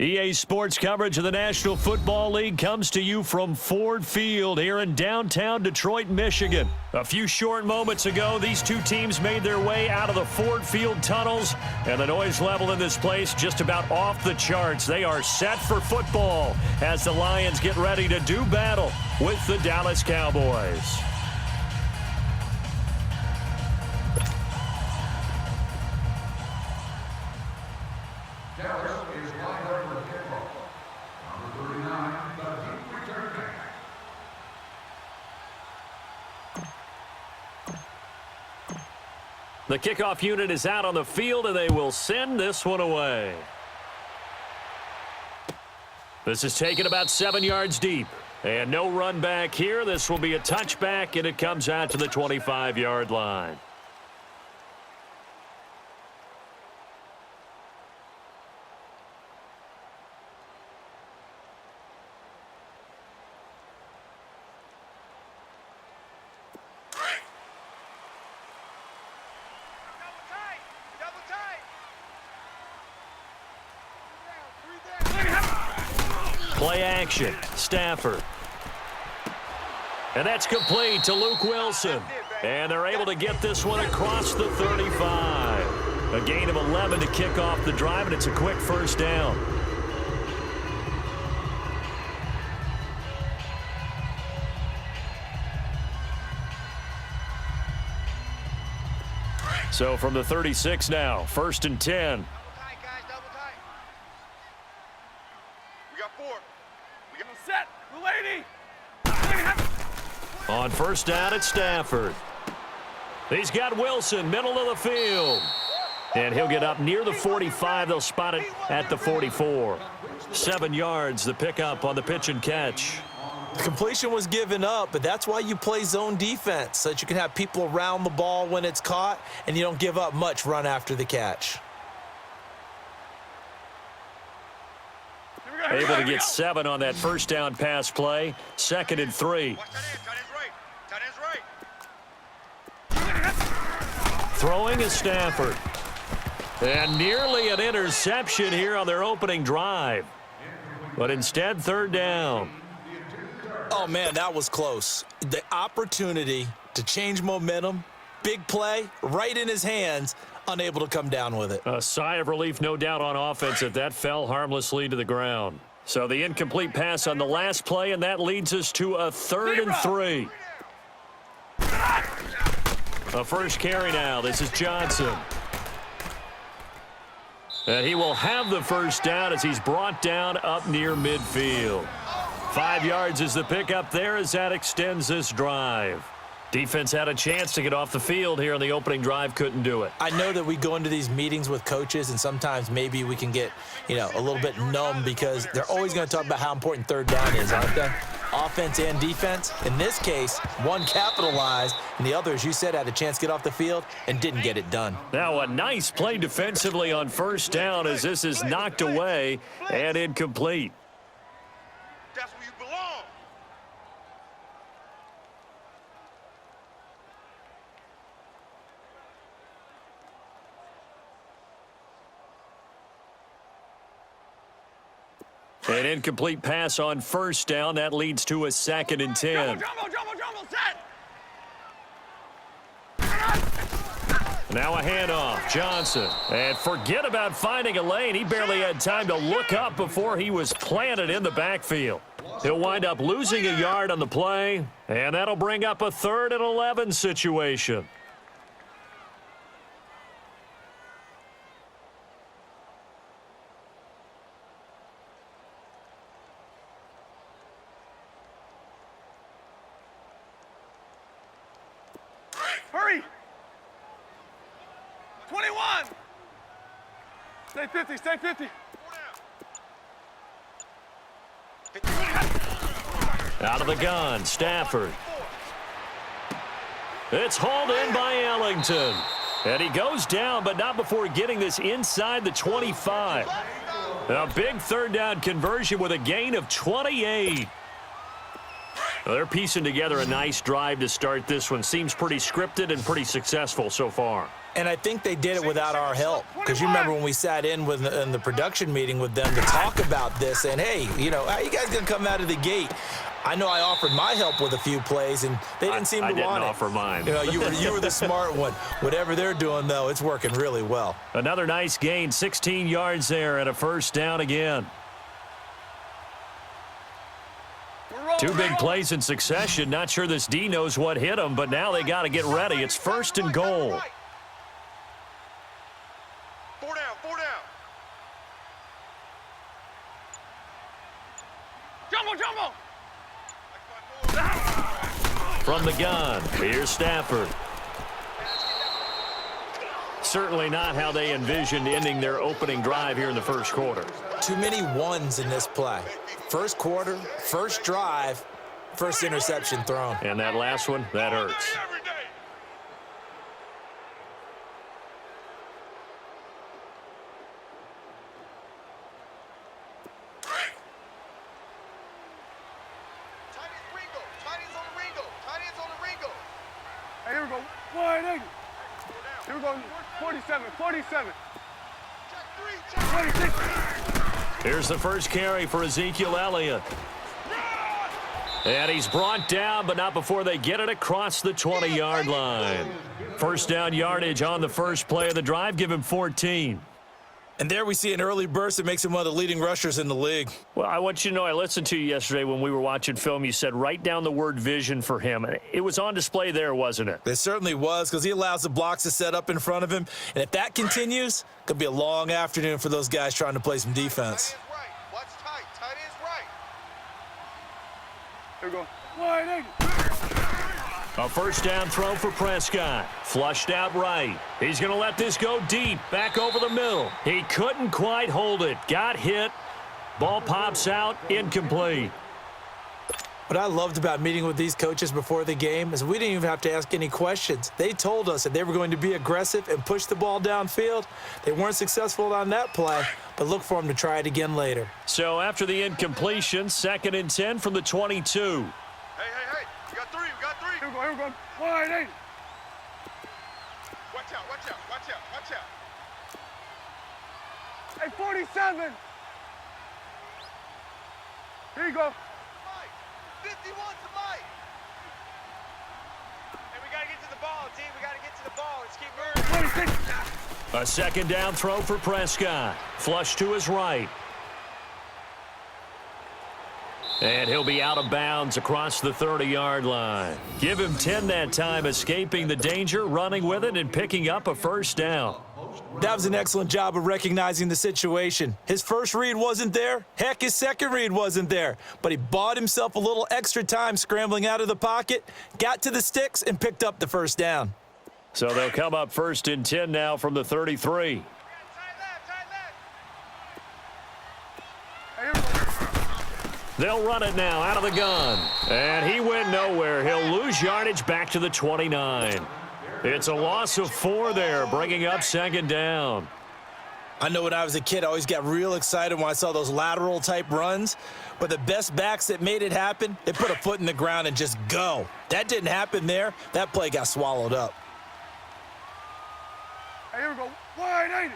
EA Sports coverage of the National Football League comes to you from Ford Field here in downtown Detroit, Michigan. A few short moments ago, these two teams made their way out of the Ford Field tunnels, and the noise level in this place just about off the charts. They are set for football as the Lions get ready to do battle with the Dallas Cowboys. The kickoff unit is out on the field, and they will send this one away. This is taken about 7 yards deep. And no run back here. This will be a touchback, and it comes out to the 25-yard line. Play action, Stafford. And that's complete to Luke Wilson. And they're able to get this one across the 35. A gain of 11 to kick off the drive, and it's a quick first down. So from the 36 now, 1st and 10. On first down, it's Stafford. He's got Wilson, middle of the field. And he'll get up near the 45. They'll spot it at the 44. 7 yards, the pickup on the pitch and catch. The completion was given up, but that's why you play zone defense, so that you can have people around the ball when it's caught, and you don't give up much run after the catch. Able to get 7 on that first down pass play. 2nd and 3. Throwing is Stafford. And nearly an interception here on their opening drive. But instead, 3rd down. Oh, man, that was close. The opportunity to change momentum, big play, right in his hands, unable to come down with it. A sigh of relief, no doubt, on offense if that fell harmlessly to the ground. So the incomplete pass on the last play, and that leads us to a 3rd and 3. A first carry now. This is Johnson. And he will have the first down as he's brought down up near midfield. 5 yards is the pickup there as that extends this drive. Defense had a chance to get off the field here on the opening drive, couldn't do it. I know that we go into these meetings with coaches, and sometimes maybe we can get, a little bit numb because they're always going to talk about how important 3rd down is, aren't they? Offense and defense. In this case, one capitalized, and the other, as you said, had a chance to get off the field and didn't get it done. Now a nice play defensively on first down as this is knocked away and incomplete. That's where you belong. An incomplete pass on first down. That leads to a 2nd and 10. Now a handoff. Johnson. And forget about finding a lane. He barely had time to look up before he was planted in the backfield. He'll wind up losing a yard on the play, and that'll bring up a 3rd and 11 situation. Hurry! 21! Stay 50, stay 50. Out of the gun, Stafford. It's hauled in by Ellington. And he goes down, but not before getting this inside the 25. A big 3rd down conversion with a gain of 28. Well, they're piecing together a nice drive to start this one. Seems pretty scripted and pretty successful so far. And I think they did it without our help, because you remember when we sat in the production meeting with them to talk about this, and hey, you know, how you guys gonna come out of the gate? I know I offered my help with a few plays, and they didn't seem to want it. I didn't offer mine. You know, you were the smart one. Whatever they're doing, though, it's working really well. Another nice gain, 16 yards there, and a first down again. Two big plays in succession. Not sure this D knows what hit him, but now they got to get ready. It's first and goal. 4 down, 4 down. Jumbo, jumbo. From the gun, here's Stafford. Certainly not how they envisioned ending their opening drive here in the first quarter. Too many ones in this play. First quarter, first drive, first interception thrown. And that last one, that hurts. Every day. Hey, here we go. 180. Here we go. 47, 47. 26. Here's the first carry for Ezekiel Elliott. And he's brought down, but not before they get it across the 20-yard line. First down yardage on the first play of the drive. Give him 14. And there we see an early burst that makes him one of the leading rushers in the league. Well, I want you to know, I listened to you yesterday when we were watching film. You said write down the word vision for him. It was on display there, wasn't it? It certainly was, because he allows the blocks to set up in front of him. And if that continues, it could be a long afternoon for those guys trying to play some defense. Watch tight. Tight is right. Here we go. 180. A first down throw for Prescott. Flushed out right. He's going to let this go deep. Back over the middle. He couldn't quite hold it. Got hit. Ball pops out. Incomplete. What I loved about meeting with these coaches before the game is we didn't even have to ask any questions. They told us that they were going to be aggressive and push the ball downfield. They weren't successful on that play, but look for them to try it again later. So after the incompletion, 2nd and 10 from the 22. Hey. We got 3. Here we go. 180. Watch out. Hey, 47. Here you go. 51 to Mike. Hey, we got to get to the ball, team. We got to get to the ball. Let's keep moving. 26. A second down throw for Prescott. Flush to his right. And he'll be out of bounds across the 30-yard line. Give him 10 that time, escaping the danger, running with it, and picking up a first down. That was an excellent job of recognizing the situation. His first read wasn't there. Heck, his second read wasn't there. But he bought himself a little extra time scrambling out of the pocket, got to the sticks, and picked up the first down. So they'll come up 1st and 10 now from the 33. They'll run it now out of the gun. And he went nowhere. He'll lose yardage back to the 29. It's a loss of 4 there, bringing up 2nd down. I know when I was a kid, I always got real excited when I saw those lateral-type runs. But the best backs that made it happen, they put a foot in the ground and just go. That didn't happen there. That play got swallowed up. Hey, here we go. 180.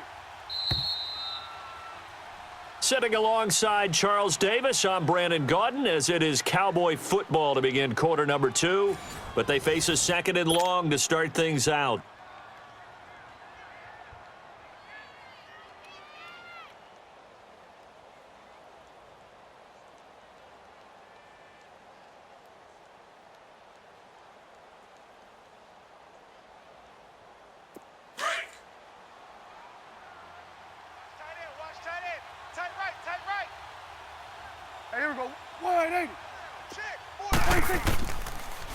Sitting alongside Charles Davis, I'm Brandon Gaudin, as it is Cowboy football to begin quarter number 2. But they face a 2nd and long to start things out. Hey, here we go. 180.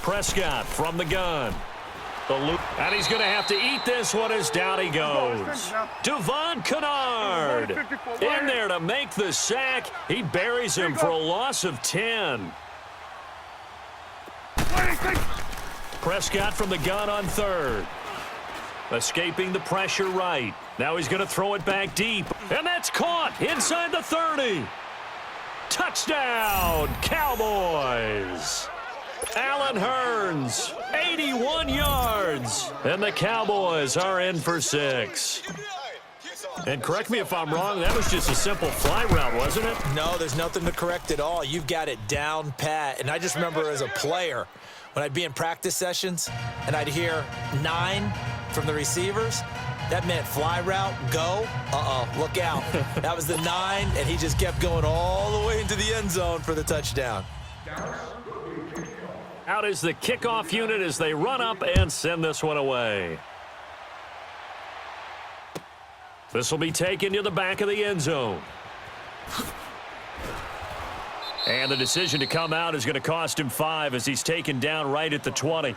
Prescott from the gun. The loop, and he's going to have to eat this one as down he goes. Devon Kennard in there to make the sack. He buries him for a loss of 10. Prescott from the gun on 3rd. Escaping the pressure right. Now he's going to throw it back deep. And that's caught inside the 30. Touchdown, Cowboys. Allen Hurns, 81 yards. yards, and the Cowboys are in for 6. And correct me if I'm wrong, that was just a simple fly route, wasn't it? No, there's nothing to correct at all. You've got it down pat. And I just remember as a player, when I'd be in practice sessions and I'd hear 9 from the receivers, that meant fly route, go, look out. That was the 9, and he just kept going all the way into the end zone for the touchdown. Out is the kickoff unit as they run up and send this one away. This will be taken to the back of the end zone. And the decision to come out is going to cost him 5 as he's taken down right at the 20.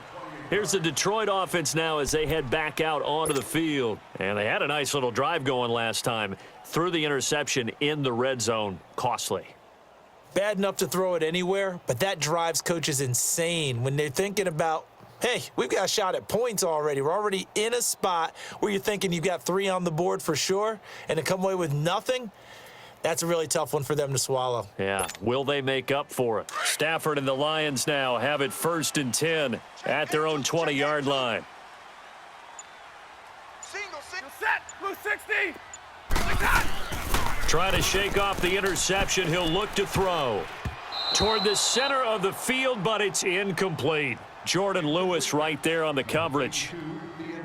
Here's the Detroit offense now as they head back out onto the field. And they had a nice little drive going last time. Threw the interception in the red zone. Costly. Bad enough to throw it anywhere, but that drives coaches insane when they're thinking about, hey, we've got a shot at points already. We're already in a spot where you're thinking you've got 3 on the board for sure, and to come away with nothing, that's a really tough one for them to swallow. Yeah, will they make up for it? Stafford and the Lions now have it 1st and 10 at their own 20-yard line. Single set, blue 60. Like that. Trying to shake off the interception. He'll look to throw toward the center of the field, but it's incomplete. Jordan Lewis right there on the coverage.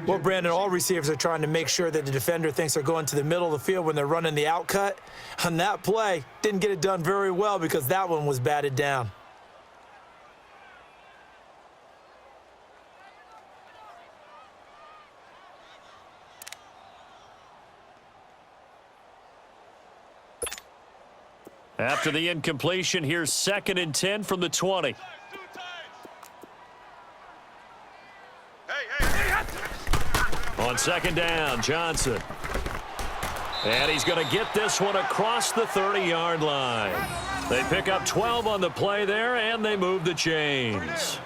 Well, Brandon, all receivers are trying to make sure that the defender thinks they're going to the middle of the field when they're running the out cut. On that play, didn't get it done very well because that one was batted down. After the incompletion, here's 2nd and 10 from the 20. On 2nd down, Johnson. And he's going to get this one across the 30-yard line. They pick up 12 on the play there, and they move the chains.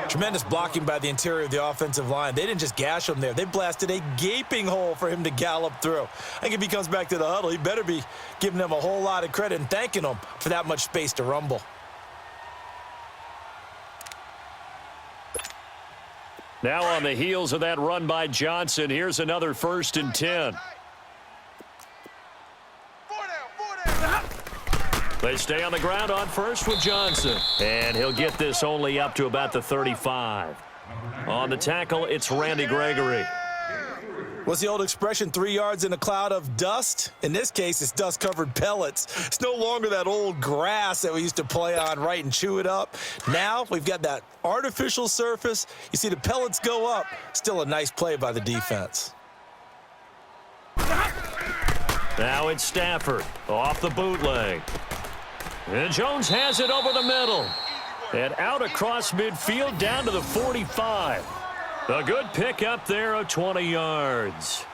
Tremendous blocking by the interior of the offensive line. They didn't just gash him there. They blasted a gaping hole for him to gallop through. I think if he comes back to the huddle, he better be giving them a whole lot of credit and thanking them for that much space to rumble. Now on the heels of that run by Johnson, here's another 1st and 10. They stay on the ground on first with Johnson. And he'll get this only up to about the 35. On the tackle, it's Randy Gregory. What's the old expression, 3 yards in a cloud of dust? In this case, it's dust-covered pellets. It's no longer that old grass that we used to play on, right, and chew it up. Now we've got that artificial surface. You see the pellets go up. Still a nice play by the defense. Now it's Stafford off the bootleg. And Jones has it over the middle. And out across midfield down to the 45. A good pick up there of 20 yards.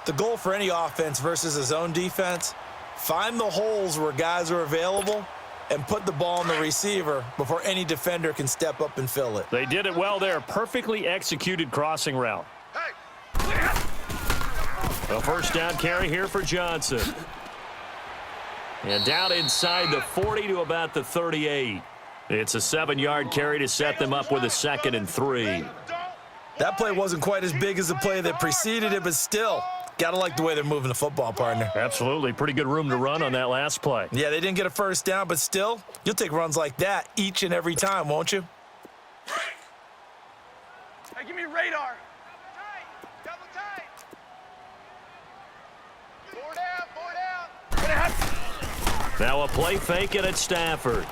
The goal for any offense versus a zone defense, find the holes where guys are available and put the ball on the receiver before any defender can step up and fill it. They did it well there. Perfectly executed crossing route. A 1st down carry here for Johnson. And down inside the 40 to about the 38. It's a 7-yard carry to set them up with a 2nd and 3. That play wasn't quite as big as the play that preceded it, but still, got to like the way they're moving the football, partner. Absolutely. Pretty good room to run on that last play. Yeah, they didn't get a 1st down, but still, you'll take runs like that each and every time, won't you? Hey, give me radar. Now a play fake it at Stafford.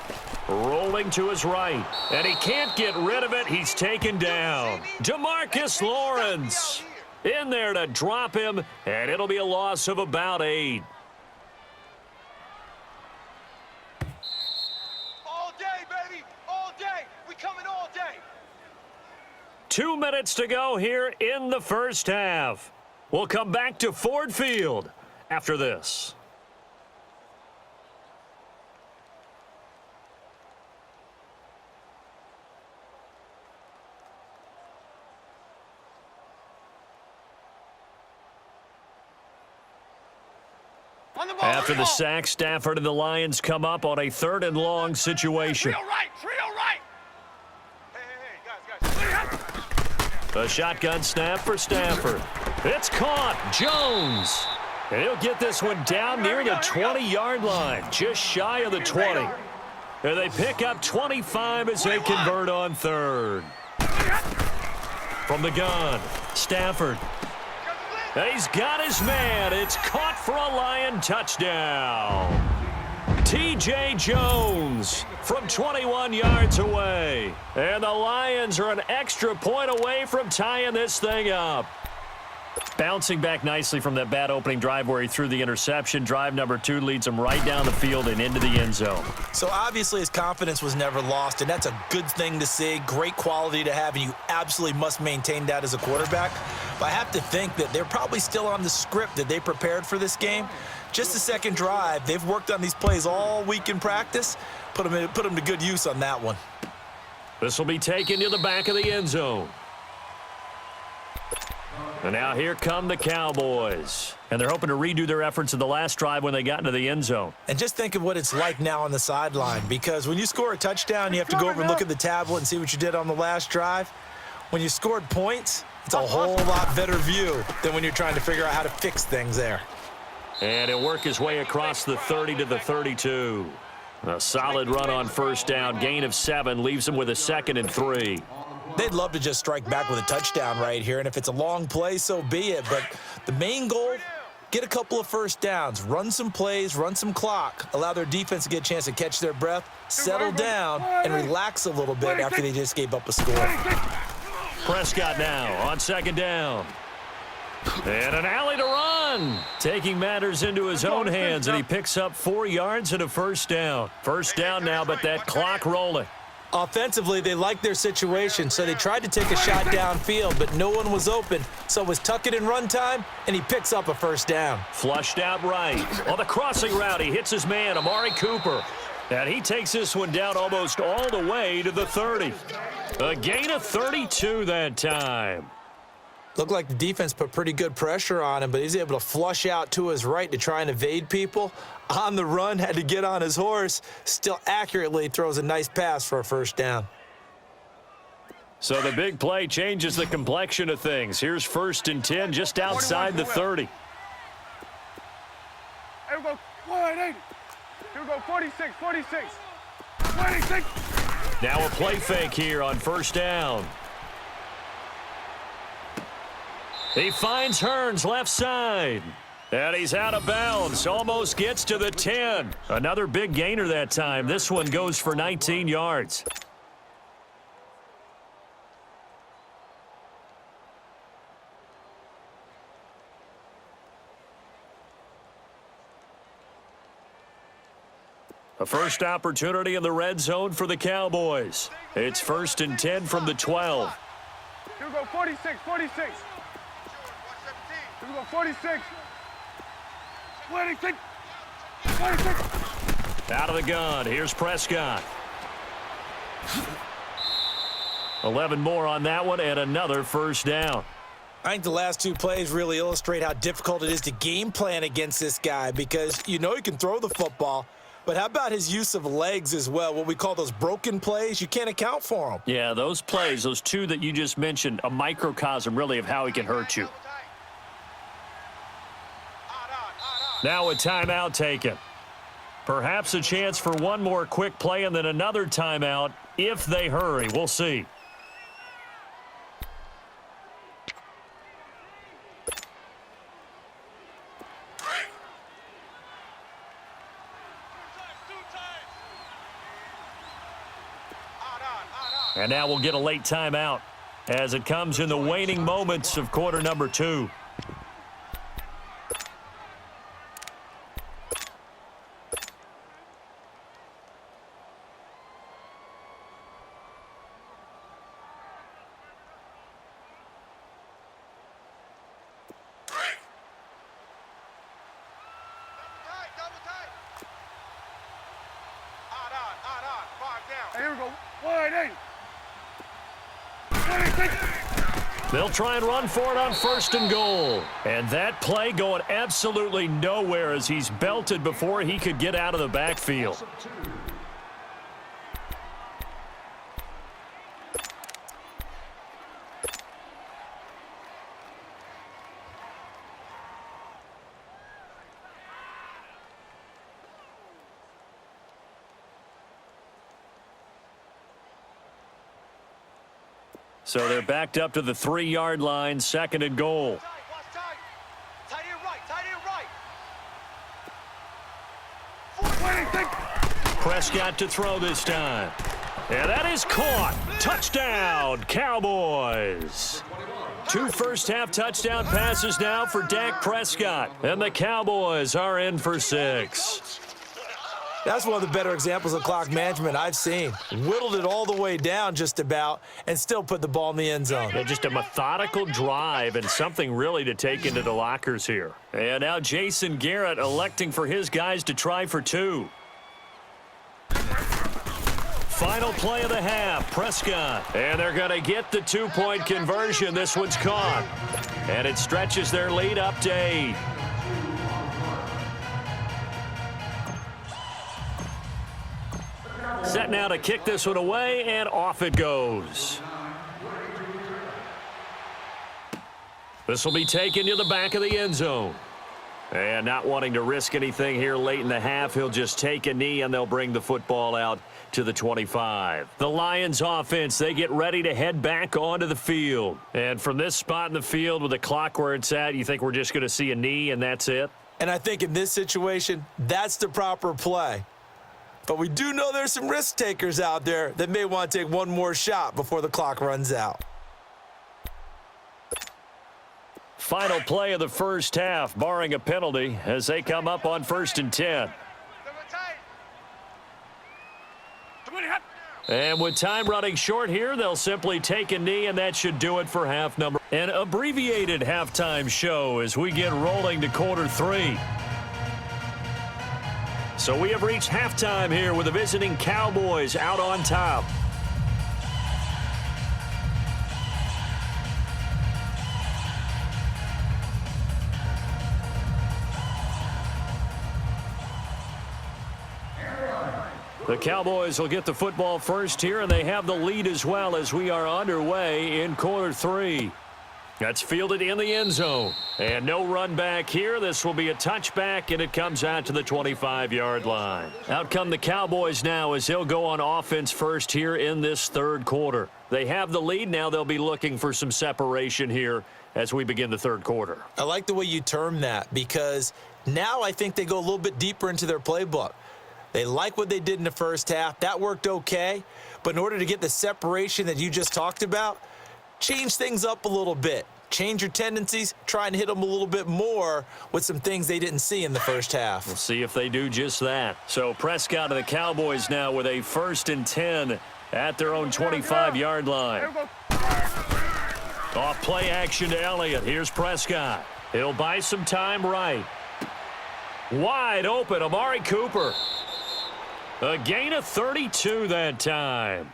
Rolling to his right. And he can't get rid of it. He's taken down. DeMarcus Lawrence in there to drop him. And it'll be a loss of about 8. All day, baby. All day. We coming all day. 2 minutes to go here in the first half. We'll come back to Ford Field after this. After the sack, Stafford and the Lions come up on a 3rd and long situation. Trio right. Hey, guys. A shotgun snap for Stafford. It's caught. Jones. And he'll get this one down near the 20-yard line, just shy of the 20. And they pick up 25 as they convert on third. From the gun, Stafford. He's got his man. It's caught for a Lion touchdown. T.J. Jones from 21 yards away. And the Lions are an extra point away from tying this thing up. Bouncing back nicely from that bad opening drive where he threw the interception. Drive number 2 leads him right down the field and into the end zone. So obviously his confidence was never lost, and that's a good thing to see. Great quality to have, and you absolutely must maintain that as a quarterback. But I have to think that they're probably still on the script that they prepared for this game. Just the second drive, they've worked on these plays all week in practice. Put them to good use on that one. This will be taken to the back of the end zone. And now here come the Cowboys. And they're hoping to redo their efforts in the last drive when they got into the end zone. And just think of what it's like now on the sideline, because when you score a touchdown, you have to go over and look at the tablet and see what you did on the last drive. When you scored points, it's a whole lot better view than when you're trying to figure out how to fix things there. And he'll work his way across the 30 to the 32. A solid run on first down. Gain of 7 leaves him with a 2nd and 3. They'd love to just strike back with a touchdown right here, and if it's a long play, so be it. But the main goal, get a couple of first downs, run some plays, run some clock, allow their defense to get a chance to catch their breath, settle down, and relax a little bit after they just gave up a score. Prescott now on 2nd down. And an alley to run. Taking matters into his own hands, and he picks up 4 yards and a first down. First down now, but that clock rolling. Offensively, they liked their situation, so they tried to take a shot downfield, but no one was open. So it was tuck it in run time, and he picks up a first down. Flushed out right. On the crossing route, he hits his man, Amari Cooper. And he takes this one down almost all the way to the 30. A gain of 32 that time. Looked like the defense put pretty good pressure on him, but he's able to flush out to his right to try and evade people. On the run, had to get on his horse. Still accurately throws a nice pass for a first down. So the big play changes the complexion of things. Here's 1st and 10 just outside the 30. Here we go, 180. Here we go, 46, 46. 26. Now a play fake here on first down. He finds Hearns left side. And he's out of bounds. Almost gets to the 10. Another big gainer that time. This one goes for 19 yards. A first opportunity in the red zone for the Cowboys. It's 1st and 10 from the 12. Here we go, 46, 46. Here we go, 46. 26. 26. Out of the gun. Here's Prescott. 11 more on that one and another first down. I think the last 2 plays really illustrate how difficult it is to game plan against this guy, because you know he can throw the football, but how about his use of legs as well? What we call those broken plays, you can't account for them. Yeah, those plays, those 2 that you just mentioned, a microcosm really of how he can hurt you. Now a timeout taken. Perhaps a chance for one more quick play and then another timeout if they hurry. We'll see. And now we'll get a late timeout as it comes in the waning moments of quarter number 2. Here we go, 180. They'll try and run for it on 1st and goal. And that play going absolutely nowhere as he's belted before he could get out of the backfield. So they're backed up to the 3-yard line, 2nd and goal. Tight end right. Prescott to throw this time. And that is caught. Touchdown, Cowboys. 2 first-half touchdown passes now for Dak Prescott. And the Cowboys are in for 6. That's one of the better examples of clock management I've seen. Whittled it all the way down just about and still put the ball in the end zone. Yeah, just a methodical drive and something really to take into the lockers here. And now Jason Garrett electing for his guys to try for 2. Final play of the half, Prescott. And they're going to get the 2-point conversion. This one's caught. And it stretches their lead up to 8. Set now to kick this one away, and off it goes. This will be taken to the back of the end zone. And not wanting to risk anything here late in the half, he'll just take a knee, and they'll bring the football out to the 25. The Lions offense, they get ready to head back onto the field. And from this spot in the field with the clock where it's at, you think we're just going to see a knee and that's it? And I think in this situation, that's the proper play. But we do know there's some risk takers out there that may want to take one more shot before the clock runs out. Final play of the first half, barring a penalty, as they come up on 1st and 10. And with time running short here, they'll simply take a knee, and that should do it for half number. An abbreviated halftime show as we get rolling to quarter 3. So we have reached halftime here with the visiting Cowboys out on top. The Cowboys will get the football first here, and they have the lead as well as we are underway in quarter 3. That's fielded in the end zone. And no run back here. This will be a touchback, and it comes out to the 25-yard line. Out come the Cowboys now as they'll go on offense first here in this 3rd quarter. They have the lead. Now they'll be looking for some separation here as we begin the 3rd quarter. I like the way you term that because now I think they go a little bit deeper into their playbook. They like what they did in the first half. That worked okay. But in order to get the separation that you just talked about, change things up a little bit. Change your tendencies. Try and hit them a little bit more with some things they didn't see in the first half. We'll see if they do just that. So Prescott and the Cowboys now with a 1st and 10 at their own 25-yard line. Off play action to Elliott. Here's Prescott. He'll buy some time right. Wide open, Amari Cooper. A gain of 32 that time.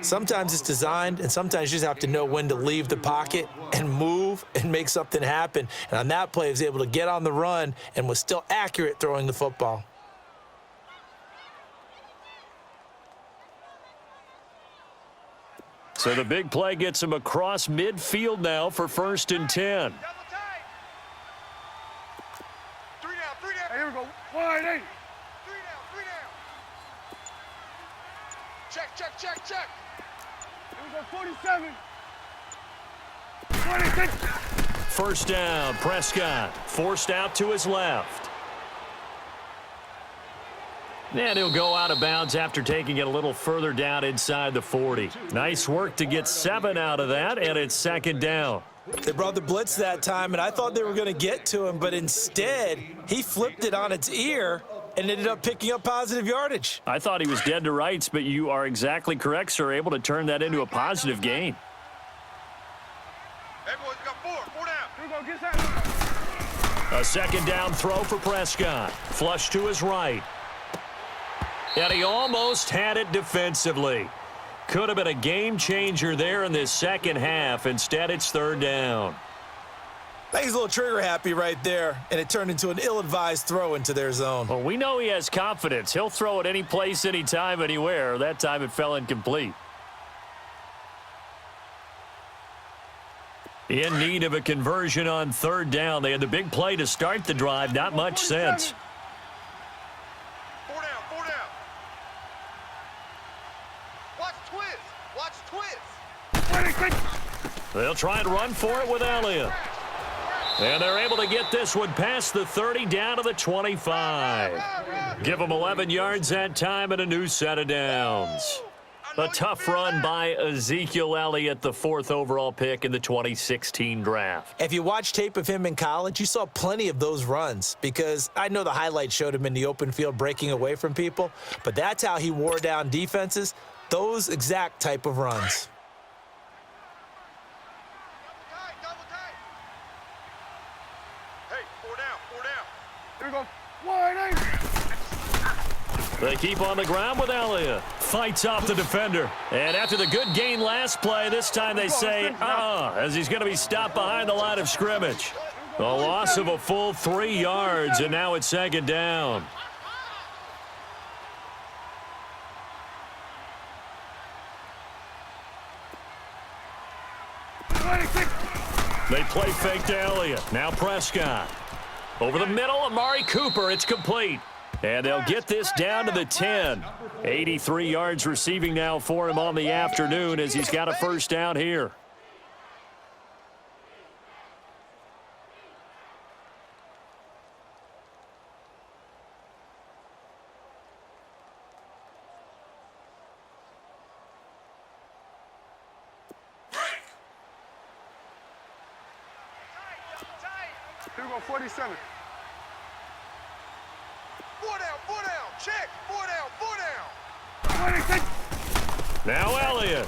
Sometimes it's designed, and sometimes you just have to know when to leave the pocket and move and make something happen. And on that play, he was able to get on the run and was still accurate throwing the football. So the big play gets him across midfield now for 1st and 10. Hey, here we go. Wide 8. Check. Here we go, 47. 26. First down, Prescott. Forced out to his left. And he'll go out of bounds after taking it a little further down inside the 40. Nice work to get 7 out of that, and it's 2nd down. They brought the blitz that time, and I thought they were going to get to him, but instead, he flipped it on its ear and ended up picking up positive yardage. I thought he was dead to rights, but you are exactly correct, sir. Able to turn that into a positive gain. Hey, boys, got 4 down. Here we go, get that. A 2nd down throw for Prescott. Flush to his right. And he almost had it defensively. Could have been a game changer there in this 2nd half. Instead, it's 3rd down. I think he's a little trigger happy right there, and it turned into an ill-advised throw into their zone. Well, we know he has confidence. He'll throw it any place, anytime, anywhere. That time it fell incomplete. In need of a conversion on 3rd down. They had the big play to start the drive. Not much sense. 4 down. Watch twist. 26. They'll try and run for it with Elliott. And they're able to get this one past the 30 down to the 25. Give them 11 yards that time and a new set of downs. A tough run by Ezekiel Elliott, the 4th overall pick in the 2016 draft. If you watch tape of him in college, you saw plenty of those runs because I know the highlights showed him in the open field breaking away from people, but that's how he wore down defenses, those exact type of runs. Here we go. Wide eight. They keep on the ground with Elliott. Fights off the defender. And after the good gain last play, this time they say, as he's going to be stopped behind the line of scrimmage. A loss of a full 3 yards, and now it's 2nd down. They play fake to Elliott. Now Prescott. Over the middle, Amari Cooper. It's complete. And they'll get this down to the 10. 83 yards receiving now for him on the afternoon as he's got a first down here. Here we go, 47. 4 down, check, 4 down. 26. Now Elliott.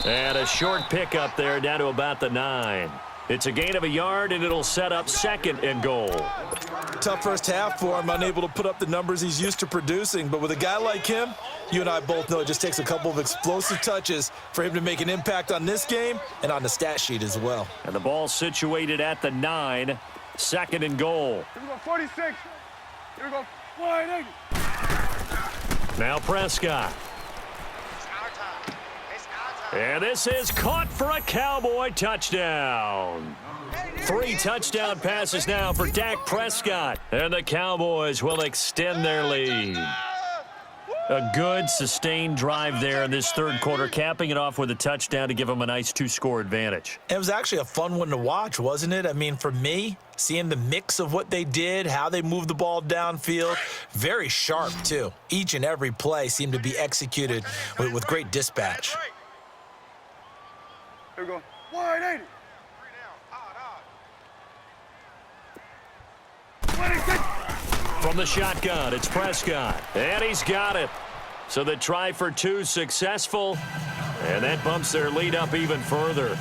And a short pickup there down to about the 9. It's a gain of a yard, and it'll set up 2nd and goal. Tough first half for him, unable to put up the numbers he's used to producing. But with a guy like him, you and I both know it just takes a couple of explosive touches for him to make an impact on this game and on the stat sheet as well. And the ball situated at the 9. 2nd and goal. Here we go, 46. Here we go, wide eight. Now Prescott. And this is caught for a Cowboy touchdown. 3 touchdown passes now for Dak Prescott. And the Cowboys will extend their lead. A good, sustained drive there in this 3rd quarter, capping it off with a touchdown to give them a nice 2-score advantage. It was actually a fun one to watch, wasn't it? I mean, for me, seeing the mix of what they did, how they moved the ball downfield, very sharp, too. Each and every play seemed to be executed with great dispatch. Here we go, wide 80. 26. From the shotgun, it's Prescott. And he's got it. So the try for 2 successful. And that bumps their lead up even further.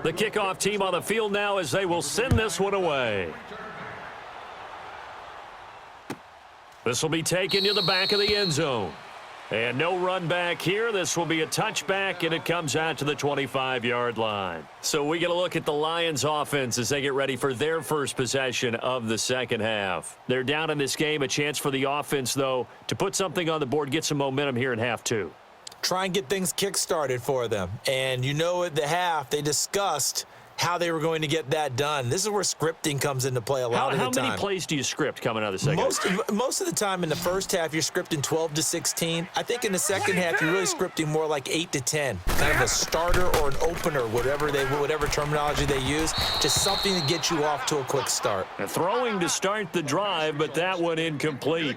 The kickoff team on the field now as they will send this one away. This will be taken to the back of the end zone. And no run back here. This will be a touchback, and it comes out to the 25-yard line. So we get a look at the Lions offense as they get ready for their first possession of the 2nd half. They're down in this game. A chance for the offense, though, to put something on the board, get some momentum here in half 2. Try and get things kick-started for them. And you know at the half, they discussed how they were going to get that done. This is where scripting comes into play a lot of the time. How many plays do you script coming out of the 2nd? Most of the time in the first half, you're scripting 12 to 16. I think in the 2nd half, you're really scripting more like 8 to 10. Kind of a starter or an opener, whatever terminology they use. Just something to get you off to a quick start. And throwing to start the drive, but that one incomplete.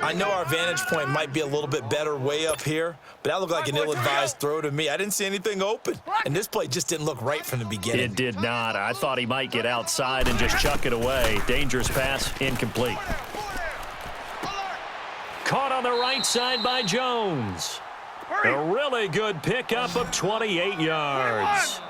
I know our vantage point might be a little bit better way up here, but that looked like an ill-advised throw to me. I didn't see anything open, and this play just didn't look right from the beginning. It did not. I thought he might get outside and just chuck it away. Dangerous pass, incomplete. Caught on the right side by Jones. A really good pickup of 28 yards.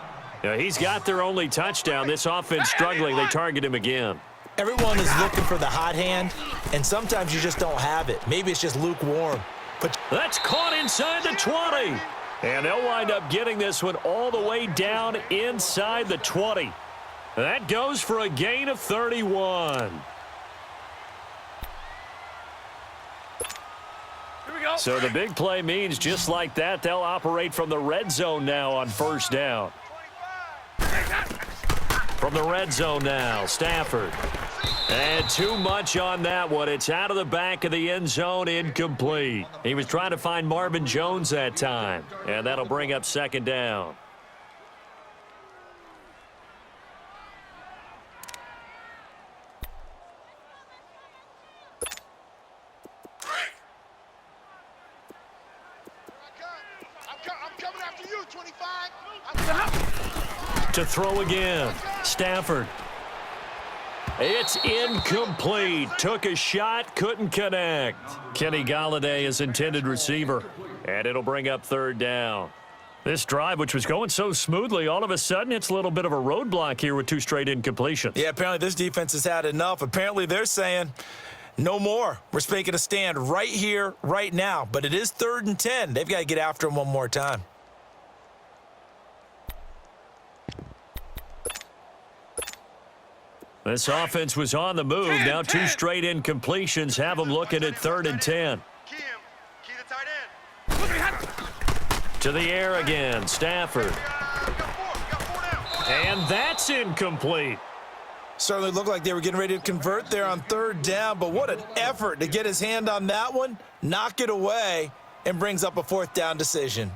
Now, he's got their only touchdown. This offense struggling. They target him again. Everyone is looking for the hot hand, and sometimes you just don't have it. Maybe it's just lukewarm. But that's caught inside the 20. And they'll wind up getting this one all the way down inside the 20. That goes for a gain of 31. Here we go. So the big play means just like that, they'll operate from the red zone now on first down. From the red zone now, Stafford. And too much on that one. It's out of the back of the end zone, incomplete. He was trying to find Marvin Jones that time, and that'll bring up second down. I'm coming after you, 25. To throw again, Stafford. It's incomplete. Took a shot, couldn't connect. Kenny Golladay is intended receiver, and it'll bring up third down. This drive, which was going so smoothly, all of a sudden it's a little bit of a roadblock here with two straight incompletions. Yeah, apparently this defense has had enough. Apparently they're saying no more. We're making a stand right here, right now. But it is 3rd and 10. They've got to get after him one more time. This offense was on the move. Now two straight incompletions have them looking at 3rd and 10. Key to tight end. To the air again, Stafford. Got four down. And that's incomplete. Certainly looked like they were getting ready to convert there on 3rd down, but what an effort to get his hand on that one, knock it away, and brings up a 4th down decision.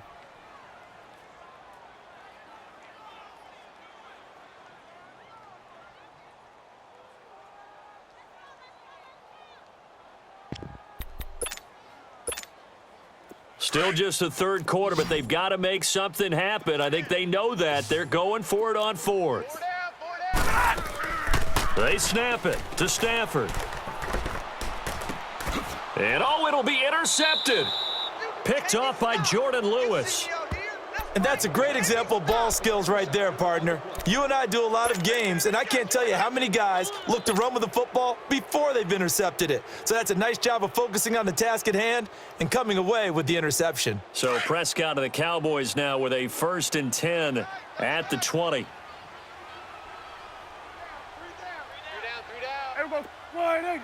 Still just the 3rd quarter, but they've got to make something happen. I think they know that. They're going for it on 4th. Four down. They snap it to Stafford. And, oh, it'll be intercepted. Picked off by Jordan Lewis. And that's a great example of ball skills right there, partner. You and I do a lot of games, and I can't tell you how many guys look to run with the football before they've intercepted it. So that's a nice job of focusing on the task at hand and coming away with the interception. So Prescott and the Cowboys now with a 1st and 10 at the 20. Here we go. Wide eight.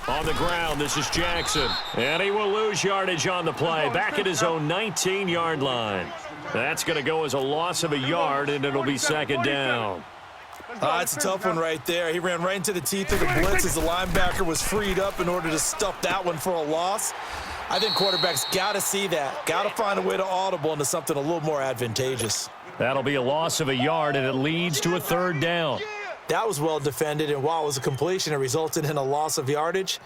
On the ground, this is Jackson. And he will lose yardage on the play. Back at his own 19-yard line. That's going to go as a loss of a yard, and it'll be 2nd down. That's a tough one right there. He ran right into the teeth of the blitz as the linebacker was freed up in order to stuff that one for a loss. I think quarterbacks got to see that. Got to find a way to audible into something a little more advantageous. That'll be a loss of a yard, and it leads to a 3rd down. That was well defended, and while it was a completion, it resulted in a loss of yardage.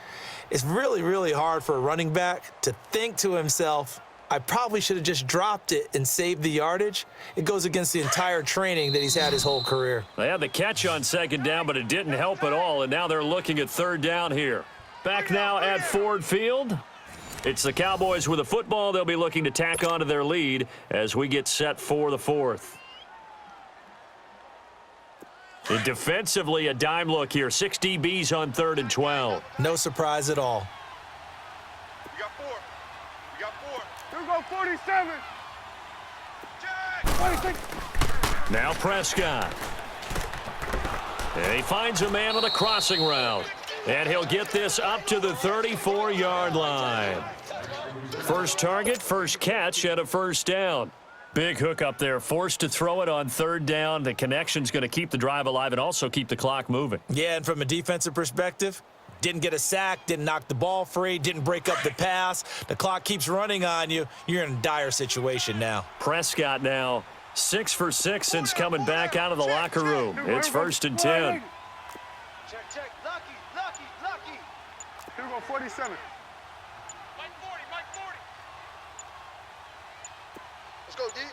It's really, really hard for a running back to think to himself, I probably should have just dropped it and saved the yardage. It goes against the entire training that he's had his whole career. They had the catch on 2nd down, but it didn't help at all, and now they're looking at 3rd down here. Back now at Ford Field. It's the Cowboys with the football. They'll be looking to tack onto their lead as we get set for the 4th. And defensively, a dime look here. 6 DBs on 3rd and 12. No surprise at all. We got four. Here we go. 47. Jack. 26. Now Prescott. And he finds a man on a crossing route. And he'll get this up to the 34-yard line. First target, first catch, and a 1st down. Big hook up there, forced to throw it on 3rd down. The connection's going to keep the drive alive and also keep the clock moving. Yeah, and from a defensive perspective, didn't get a sack, didn't knock the ball free, didn't break up the pass. The clock keeps running on you. You're in a dire situation now. Prescott now 6 for 6 since coming back out of the locker room. It's 1st and 10. Check. Lucky. Here we go. 47. Mike 40. Let's go, D.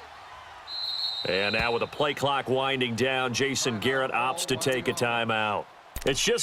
And now with the play clock winding down, Jason Garrett opts to take a timeout. It's just